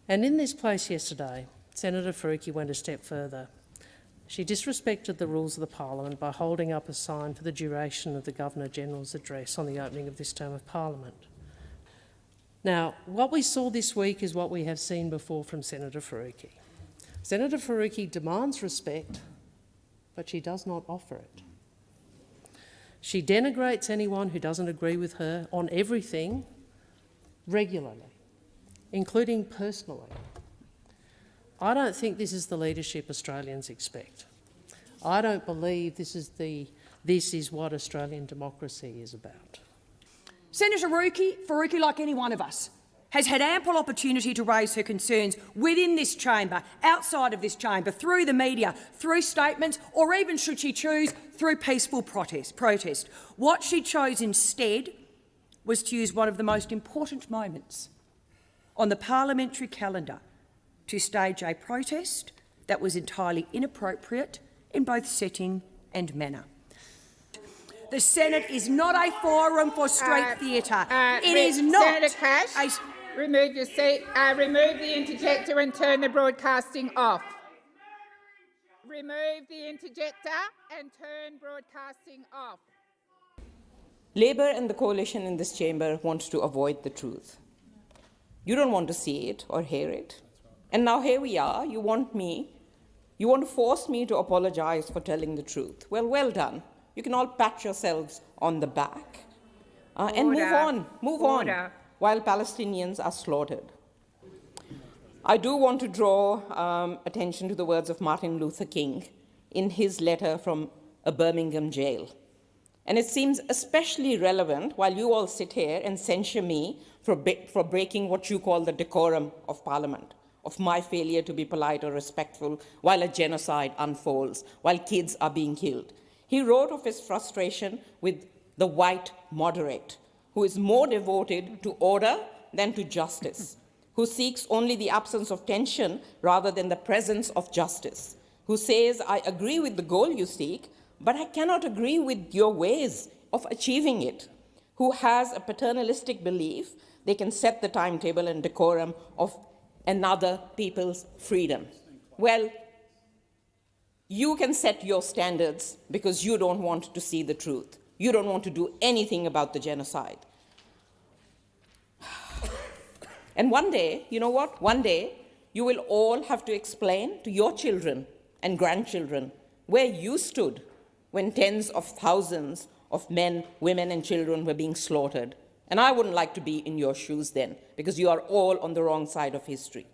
And in this place yesterday, Senator Faruqi went a step further. She disrespected the rules of the Parliament by holding up a sign for the duration of the Governor-General's address on the opening of this term of Parliament. Now, what we saw this week is what we have seen before from Senator Faruqi. Senator Faruqi demands respect, but she does not offer it. She denigrates anyone who doesn't agree with her on everything regularly, including personally. I don't think this is the leadership Australians expect. I don't believe this is what Australian democracy is about. Senator Faruqi, like any one of us, has had ample opportunity to raise her concerns within this chamber, outside of this chamber, through the media, through statements, or even, should she choose, through peaceful protest. What she chose instead was to use one of the most important moments on the parliamentary calendar to stage a protest that was entirely inappropriate in both setting and manner. The Senate is not a forum for street theatre. It is not. Senator Cash, remove your seat. Remove the interjector and turn the broadcasting off. Remove the interjector and turn broadcasting off. Labor and the coalition in this chamber want to avoid the truth. You don't want to see it or hear it. And now here we are. You want to force me to apologise for telling the truth. Well done. You can all pat yourselves on the back and move on while Palestinians are slaughtered. I do want to draw attention to the words of Martin Luther King in his letter from a Birmingham jail. And it seems especially relevant while you all sit here and censure me for breaking what you call the decorum of Parliament, of my failure to be polite or respectful while a genocide unfolds, while kids are being killed. He wrote of his frustration with the white moderate, who is more devoted to order than to justice, who seeks only the absence of tension rather than the presence of justice, who says, I agree with the goal you seek, but I cannot agree with your ways of achieving it, who has a paternalistic belief they can set the timetable and decorum of another people's freedom. Well, you can set your standards because you don't want to see the truth. You don't want to do anything about the genocide. And one day, you know what? One day, you will all have to explain to your children and grandchildren where you stood when tens of thousands of men, women, and children were being slaughtered. And I wouldn't like to be in your shoes then, because you are all on the wrong side of history.